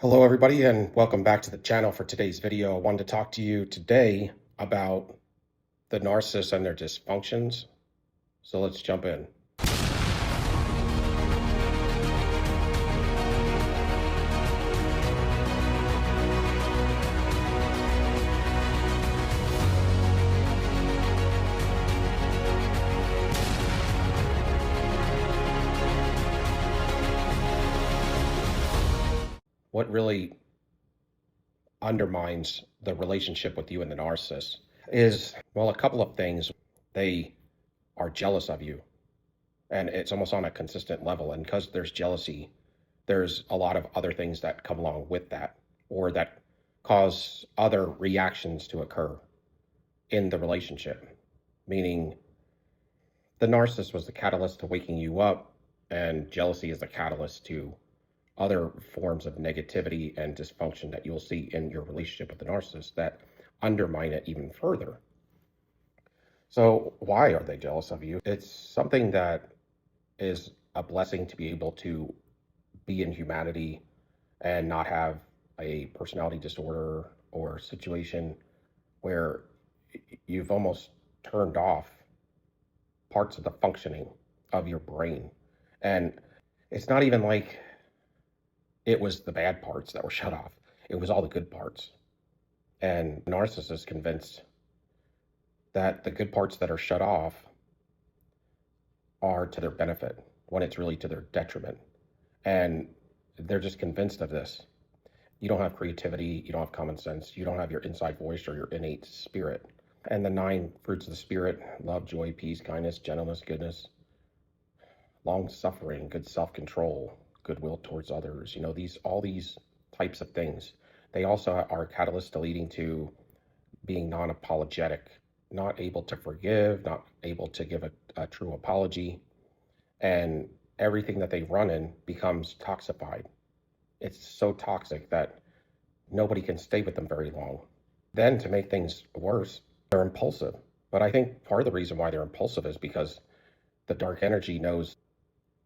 Hello everybody and welcome back to the channel. For today's video, I wanted to talk to you today about the narcissists and their dysfunctions. So let's jump in. What really undermines the relationship with you and the narcissist is, well, a couple of things. They are jealous of you, and it's almost on a consistent level. And because there's jealousy, there's a lot of other things that come along with that, or that cause other reactions to occur in the relationship. Meaning, the narcissist was the catalyst to waking you up, and jealousy is the catalyst to other forms of negativity and dysfunction that you'll see in your relationship with the narcissist that undermine it even further. So why are they jealous of you? It's something that is a blessing to be able to be in humanity and not have a personality disorder or situation where you've almost turned off parts of the functioning of your brain. And it's not even like it was the bad parts that were shut off. It was all the good parts. And the narcissist is convinced that the good parts that are shut off are to their benefit when it's really to their detriment. And they're just convinced of this. You don't have creativity, you don't have common sense, you don't have your inside voice or your innate spirit. And the 9 fruits of the spirit: love, joy, peace, kindness, gentleness, goodness, long suffering, good self-control, goodwill towards others, all these types of things. They also are catalysts to leading to being non-apologetic, not able to forgive, not able to give a true apology, and everything that they run in becomes toxified. It's so toxic that nobody can stay with them very long. Then, to make things worse, they're impulsive. But I think part of the reason why they're impulsive is because the dark energy knows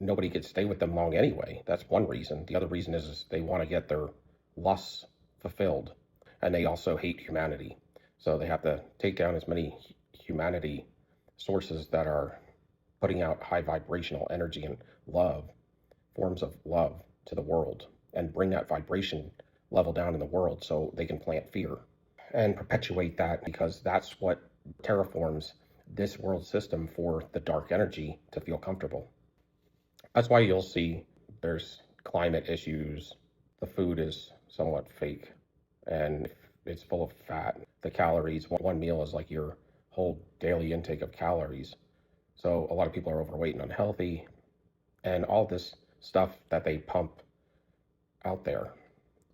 nobody could stay with them long anyway. That's one reason. The other reason is they want to get their lusts fulfilled, and they also hate humanity. So they have to take down as many humanity sources that are putting out high vibrational energy and love, forms of love to the world, and bring that vibration level down in the world so they can plant fear and perpetuate that, because that's what terraforms this world system for the dark energy to feel comfortable. That's why you'll see there's climate issues. The food is somewhat fake and it's full of fat. The calories, one meal is like your whole daily intake of calories. So a lot of people are overweight and unhealthy, and all this stuff that they pump out there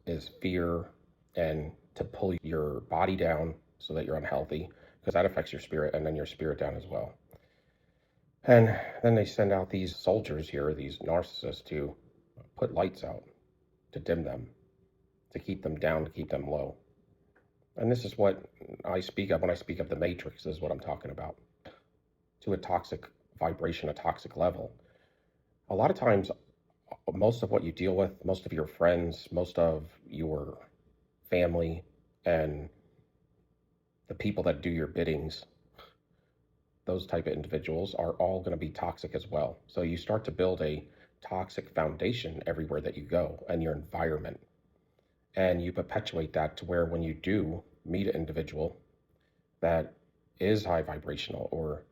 is fear and to pull your body down so that you're unhealthy, because that affects your spirit, and then your spirit down as well. And then they send out these soldiers here, these narcissists, to put lights out, to dim them, to keep them down, to keep them low. And this is what I speak of when I speak of the matrix, is what I'm talking about. To a toxic vibration, a toxic level. A lot of times, most of what you deal with, most of your friends, most of your family, and the people that do your biddings, those type of individuals are all going to be toxic as well. So you start to build a toxic foundation everywhere that you go, and your environment. And you perpetuate that to where when you do meet an individual that is high vibrational or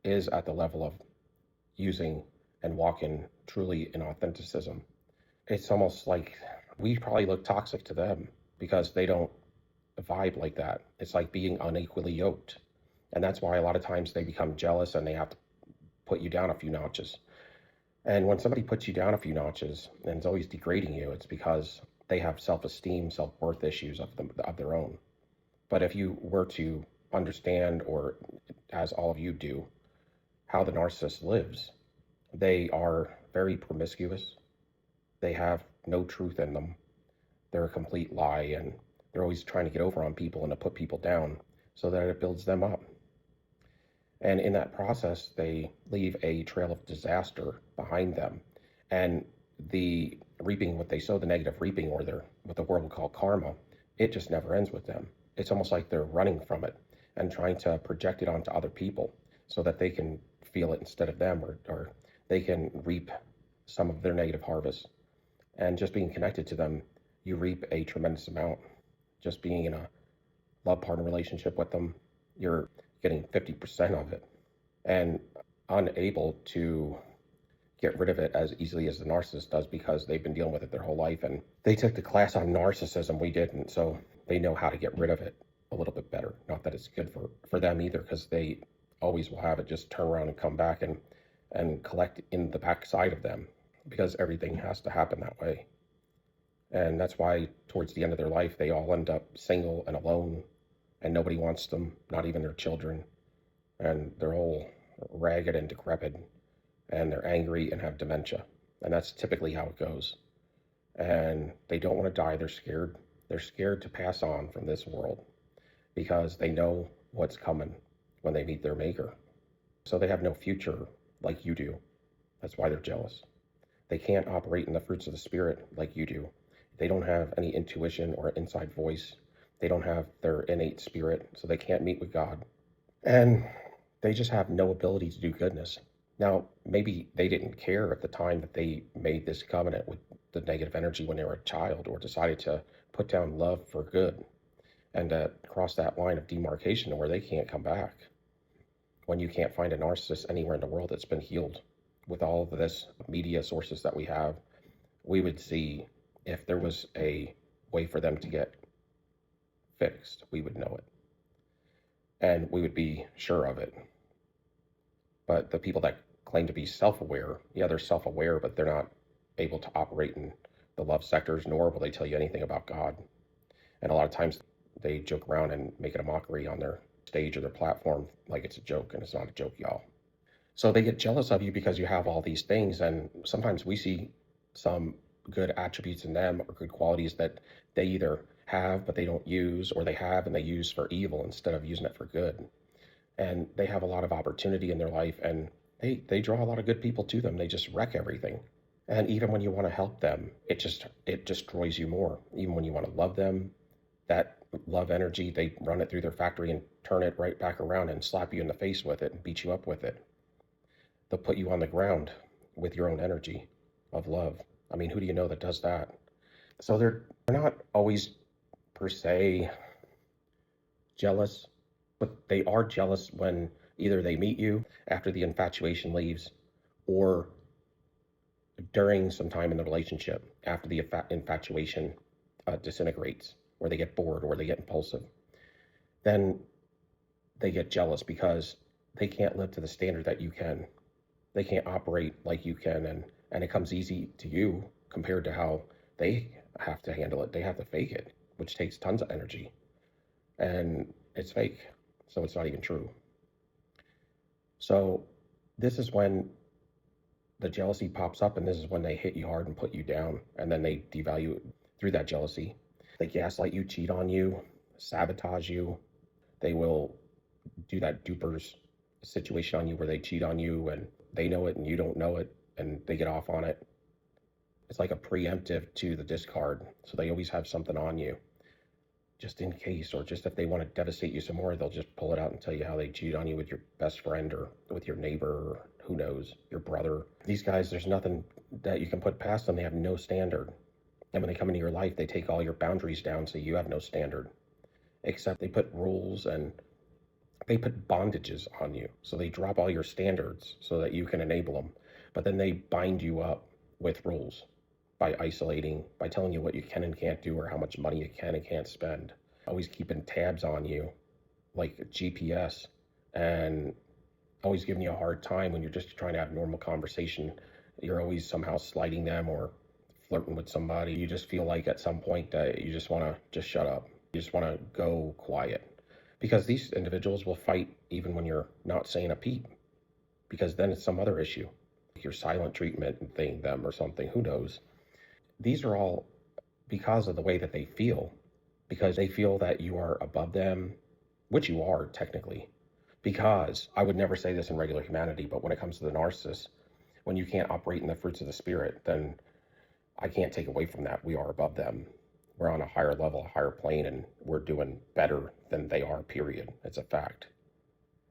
is at the level of using and walking truly in authenticism, it's almost like we probably look toxic to them because they don't vibe like that. It's like being unequally yoked. And that's why a lot of times they become jealous and they have to put you down a few notches. And when somebody puts you down a few notches and is always degrading you, it's because they have self-esteem, self-worth issues of their own. But if you were to understand, or as all of you do, how the narcissist lives, they are very promiscuous. They have no truth in them. They're a complete lie, and they're always trying to get over on people and to put people down so that it builds them up. And in that process, they leave a trail of disaster behind them. And the reaping what they sow, the negative reaping, or their what the world would call karma, it just never ends with them. It's almost like they're running from it and trying to project it onto other people so that they can feel it instead of them, or they can reap some of their negative harvest. And just being connected to them, you reap a tremendous amount. Just being in a love partner relationship with them, you're getting 50% of it, and unable to get rid of it as easily as the narcissist does, because they've been dealing with it their whole life, and they took the class on narcissism. We didn't, so they know how to get rid of it a little bit better. Not that it's good for them either, because they always will have it just turn around and come back and collect in the backside of them, because everything has to happen that way. And that's why towards the end of their life, they all end up single and alone, and nobody wants them, not even their children. And they're all ragged and decrepit, and they're angry and have dementia. And that's typically how it goes. And they don't want to die. They're scared. They're scared to pass on from this world because they know what's coming when they meet their maker. So they have no future like you do. That's why they're jealous. They can't operate in the fruits of the spirit like you do. They don't have any intuition or inside voice. They don't have their innate spirit, so they can't meet with God. And they just have no ability to do goodness. Now, maybe they didn't care at the time that they made this covenant with the negative energy when they were a child, or decided to put down love for good and cross that line of demarcation to where they can't come back. When you can't find a narcissist anywhere in the world that's been healed, with all of this media sources that we have, we would see if there was a way for them to get fixed, we would know it. And we would be sure of it. But the people that claim to be self-aware, yeah, they're self-aware, but they're not able to operate in the love sectors, nor will they tell you anything about God. And a lot of times they joke around and make it a mockery on their stage or their platform like it's a joke, and it's not a joke, y'all. So they get jealous of you because you have all these things, and sometimes we see some good attributes in them or good qualities that they either have but they don't use, or they have and they use for evil instead of using it for good. And they have a lot of opportunity in their life, and they draw a lot of good people to them. They just wreck everything. And even when you want to help them, it destroys you more. Even when you want to love them, that love energy, they run it through their factory and turn it right back around and slap you in the face with it and beat you up with it. They'll put you on the ground with your own energy of love. I mean, who do you know that does that? So they're not always per se jealous, but they are jealous when either they meet you after the infatuation leaves, or during some time in the relationship after the infatuation disintegrates, or they get bored, or they get impulsive. Then they get jealous because they can't live to the standard that you can. They can't operate like you can, and it comes easy to you compared to how they have to handle it. They have to fake it, which takes tons of energy, and it's fake, so it's not even true. So this is when the jealousy pops up, and this is when they hit you hard and put you down, and then they devalue through that jealousy. They gaslight you, cheat on you, sabotage you. They will do that dupers situation on you where they cheat on you and they know it and you don't know it, and they get off on it. It's like a preemptive to the discard. So they always have something on you just in case, or just if they want to devastate you some more, they'll just pull it out and tell you how they cheat on you with your best friend, or with your neighbor, or who knows, your brother. These guys, there's nothing that you can put past them. They have no standard. And when they come into your life, they take all your boundaries down, so you have no standard. Except they put rules and they put bondages on you. So they drop all your standards so that you can enable them. But then they bind you up with rules by isolating, by telling you what you can and can't do, or how much money you can and can't spend. Always keeping tabs on you like GPS, and always giving you a hard time when you're just trying to have normal conversation. You're always somehow slighting them or flirting with somebody. You just feel like at some point that you just want to just shut up. You just want to go quiet. Because these individuals will fight even when you're not saying a peep, because then it's some other issue, like your silent treatment and thing them or something, who knows. These are all because of the way that they feel, because they feel that you are above them, which you are technically. Because I would never say this in regular humanity, but when it comes to the narcissist, when you can't operate in the fruits of the spirit, then I can't take away from that. We are above them. We're on a higher level, a higher plane, and we're doing better than they are, period. It's a fact.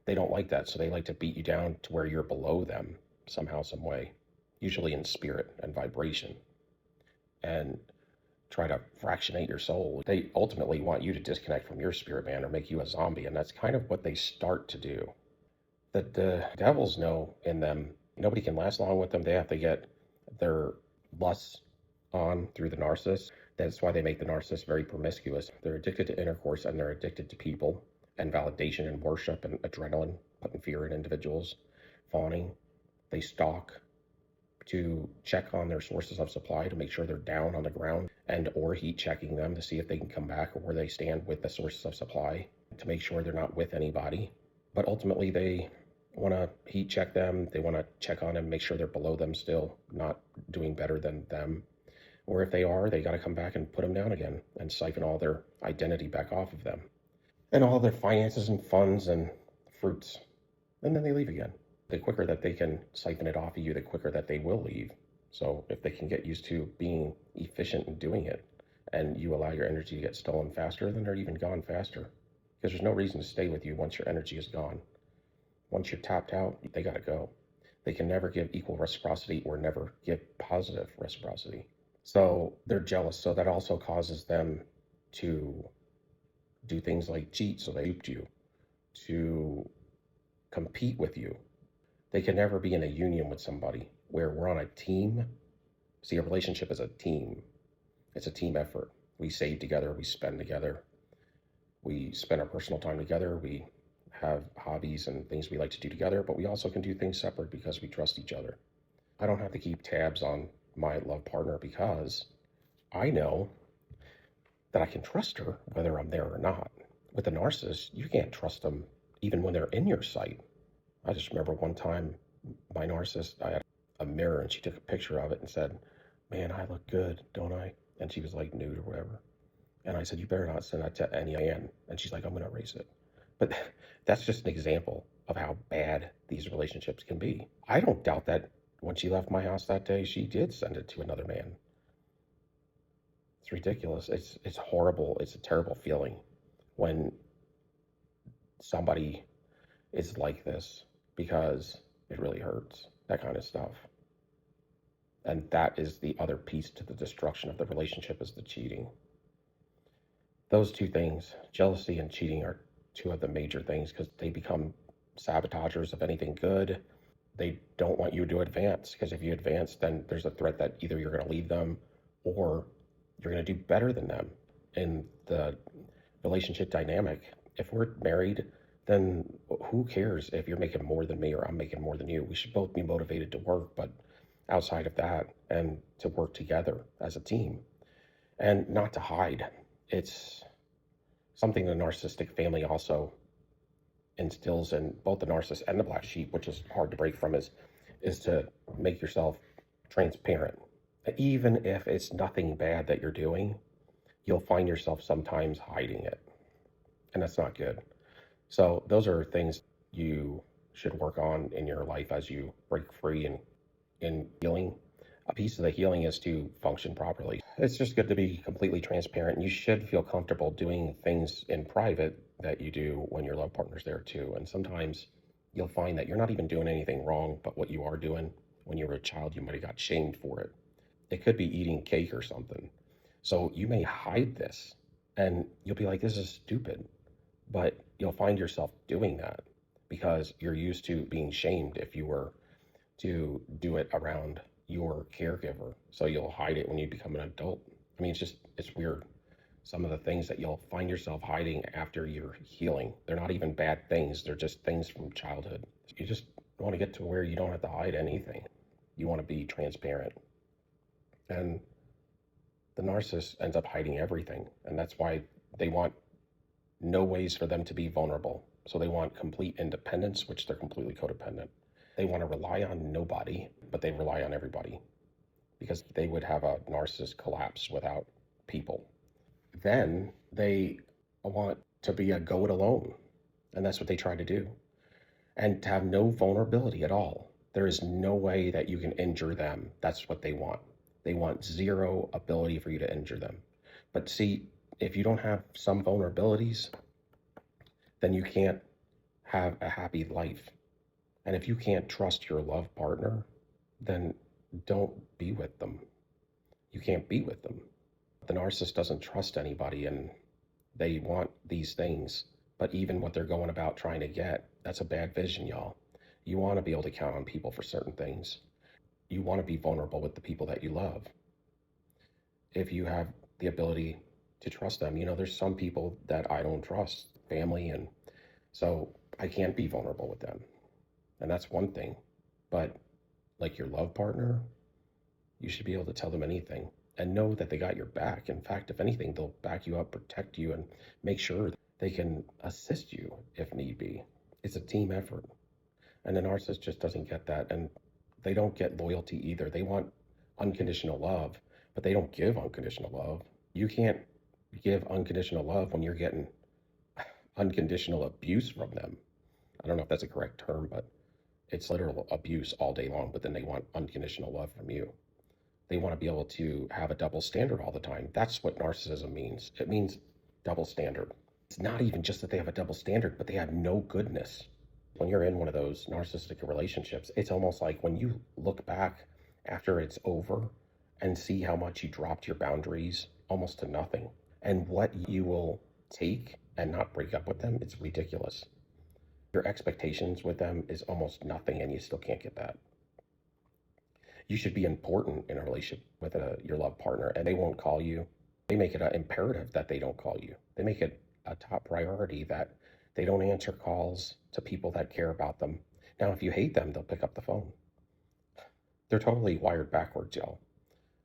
They don't like that, so they like to beat you down to where you're below them somehow, some way, usually in spirit and vibration, and try to fractionate your soul. They ultimately want you to disconnect from your spirit, man, or make you a zombie, and that's kind of what they start to do. That the devils know in them, nobody can last long with them. They have to get their lusts on through the narcissist. That's why they make the narcissist very promiscuous. They're addicted to intercourse, and they're addicted to people and validation and worship and adrenaline, putting fear in individuals, fawning. They stalk to check on their sources of supply to make sure they're down on the ground, and or heat checking them to see if they can come back or where they stand with the sources of supply to make sure they're not with anybody. But ultimately they want to heat check them. They want to check on them, make sure they're below them still, not doing better than them. Or if they are, they got to come back and put them down again and siphon all their identity back off of them and all their finances and funds and fruits. And then they leave again. The quicker that they can siphon it off of you, the quicker that they will leave. So if they can get used to being efficient in doing it, and you allow your energy to get stolen faster, then they're even gone faster. Because there's no reason to stay with you once your energy is gone. Once you're tapped out, they got to go. They can never give equal reciprocity or never give positive reciprocity. So they're jealous. So that also causes them to do things like cheat. So they duped you, to compete with you. They can never be in a union with somebody where we're on a team. See, a relationship is a team. It's a team effort. We save together, we spend together, we spend our personal time together, we have hobbies and things we like to do together, but we also can do things separate because we trust each other. I don't have to keep tabs on my love partner because I know that I can trust her whether I'm there or not. With a narcissist, you can't trust them even when they're in your sight. I just remember one time my narcissist, I had a mirror and she took a picture of it and said, "Man, I look good, don't I?" And she was like nude or whatever. And I said, "You better not send that to any man." And she's like, "I'm going to erase it." But that's just an example of how bad these relationships can be. I don't doubt that when she left my house that day, she did send it to another man. It's ridiculous. It's horrible. It's a terrible feeling when somebody is like this, because it really hurts, that kind of stuff. And that is the other piece to the destruction of the relationship, is the cheating. Those two things, jealousy and cheating, are two of the major things because they become sabotagers of anything good. They don't want you to advance, because if you advance, then there's a threat that either you're going to leave them or you're going to do better than them in the relationship dynamic. If we're married, then who cares if you're making more than me or I'm making more than you? We should both be motivated to work, but outside of that, and to work together as a team and not to hide. It's something the narcissistic family also instills in both the narcissist and the black sheep, which is hard to break from, is to make yourself transparent. Even if it's nothing bad that you're doing, you'll find yourself sometimes hiding it. And that's not good. So those are things you should work on in your life as you break free and in healing. A piece of the healing is to function properly. It's just good to be completely transparent. You should feel comfortable doing things in private that you do when your love partner's there too. And sometimes you'll find that you're not even doing anything wrong, but what you are doing, when you were a child, you might have got shamed for it. It could be eating cake or something. So you may hide this and you'll be like, this is stupid. But you'll find yourself doing that because you're used to being shamed if you were to do it around your caregiver. So you'll hide it when you become an adult. I mean, it's weird. Some of the things that you'll find yourself hiding after you're healing, they're not even bad things. They're just things from childhood. You just want to get to where you don't have to hide anything. You want to be transparent. And the narcissist ends up hiding everything. And that's why they want no ways for them to be vulnerable. So they want complete independence, which they're completely codependent. They want to rely on nobody, but they rely on everybody, because they would have a narcissist collapse without people. Then they want to be a go it alone. And that's what they try to do. And to have no vulnerability at all. There is no way that you can injure them. That's what they want. They want zero ability for you to injure them. But see, if you don't have some vulnerabilities, then you can't have a happy life. And if you can't trust your love partner, then don't be with them. You can't be with them. The narcissist doesn't trust anybody, and they want these things. But even what they're going about trying to get, that's a bad vision, y'all. You want to be able to count on people for certain things. You want to be vulnerable with the people that you love. If you have the ability to trust them, there's some people that I don't trust, family, and so I can't be vulnerable with them. And that's one thing. But like your love partner, you should be able to tell them anything and know that they got your back. In fact, if anything, they'll back you up, protect you, and make sure they can assist you if need be. It's a team effort. And the narcissist just doesn't get that. And they don't get loyalty either. They want unconditional love, but they don't give unconditional love. You can't give unconditional love when you're getting unconditional abuse from them. I don't know if that's a correct term, but it's literal abuse all day long, but then they want unconditional love from you. They want to be able to have a double standard all the time. That's what narcissism means. It means double standard. It's not even just that they have a double standard, but they have no goodness. When you're in one of those narcissistic relationships, it's almost like when you look back after it's over and see how much you dropped your boundaries almost to nothing, and what you will take and not break up with them, it's ridiculous. Your expectations with them is almost nothing, and you still can't get that. You should be important in a relationship with your love partner, and they won't call you. They make it an imperative that they don't call you. They make it a top priority that they don't answer calls to people that care about them. Now, if you hate them, they'll pick up the phone. They're totally wired backwards, y'all.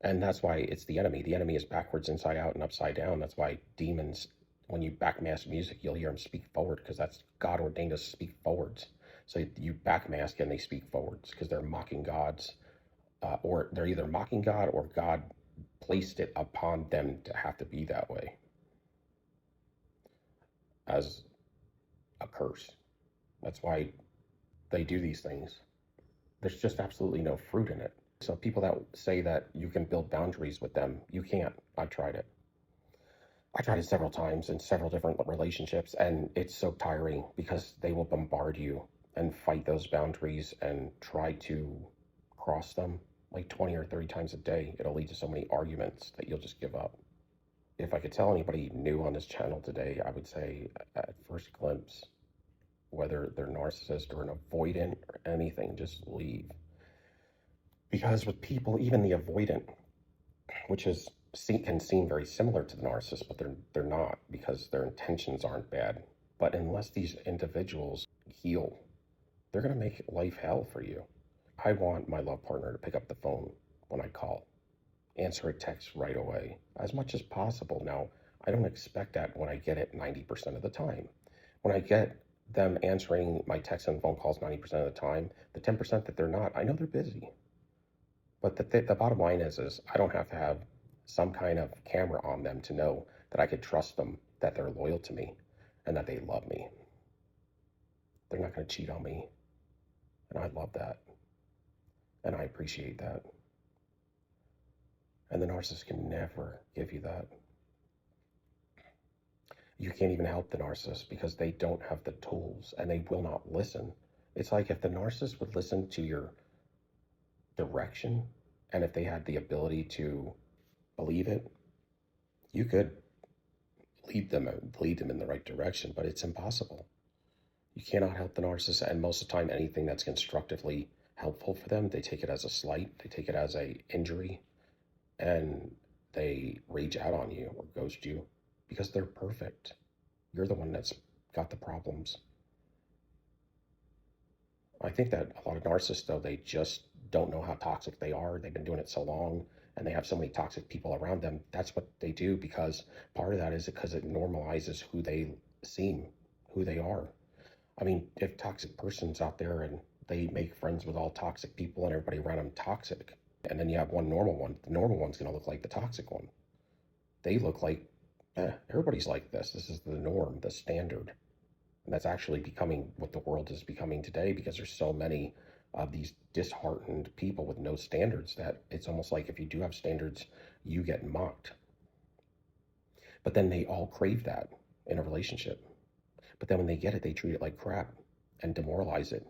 And that's why it's the enemy. The enemy is backwards, inside out, and upside down. That's why demons, when you backmask music, you'll hear them speak forward, because that's God ordained us to speak forwards. So you backmask and they speak forwards because they're mocking gods. Or they're either mocking God, or God placed it upon them to have to be that way as a curse. That's why they do these things. There's just absolutely no fruit in it. So people that say that you can build boundaries with them, you can't. I tried it. I tried it several times in several different relationships, and it's so tiring because they will bombard you and fight those boundaries and try to cross them like 20 or 30 times a day. It'll lead to so many arguments that you'll just give up. If I could tell anybody new on this channel today, I would say at first glimpse, whether they're narcissist or an avoidant or anything, just leave. Because with people, even the avoidant, which can seem very similar to the narcissist, but they're not, because their intentions aren't bad. But unless these individuals heal, they're going to make life hell for you. I want my love partner to pick up the phone when I call, answer a text right away, as much as possible. Now, I don't expect that when I get it 90% of the time. When I get them answering my texts and phone calls 90% of the time, the 10% that they're not, I know they're busy. But the bottom line is I don't have to have some kind of camera on them to know that I could trust them, that they're loyal to me, and that they love me. They're not going to cheat on me. And I love that. And I appreciate that. And the narcissist can never give you that. You can't even help the narcissist because they don't have the tools, and they will not listen. It's like if the narcissist would listen to your direction, and if they had the ability to believe it, you could lead them in the right direction, but it's impossible. You cannot help the narcissist, and most of the time, anything that's constructively helpful for them, they take it as a slight, they take it as a injury, and they rage out on you or ghost you because they're perfect. You're the one that's got the problems. I think that a lot of narcissists, though, they just don't know how toxic they are. They've been doing it so long, and they have so many toxic people around them. That's what they do, because part of that is because it normalizes who they seem, who they are. I mean, if toxic person's out there and they make friends with all toxic people and everybody around them toxic, and then you have one normal one, the normal one's going to look like the toxic one. They look like, everybody's like this. This is the norm, the standard. And that's actually becoming what the world is becoming today, because there's so many these disheartened people with no standards, that it's almost like if you do have standards, you get mocked. But then they all crave that in a relationship. But then when they get it, they treat it like crap and demoralize it,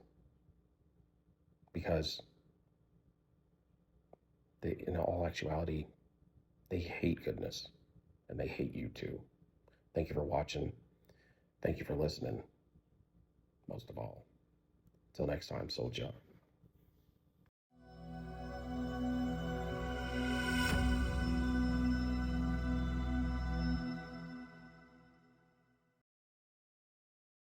because they, in all actuality, they hate goodness, and they hate you too. Thank you for watching. Thank you for listening, most of all. Till next time, soldier.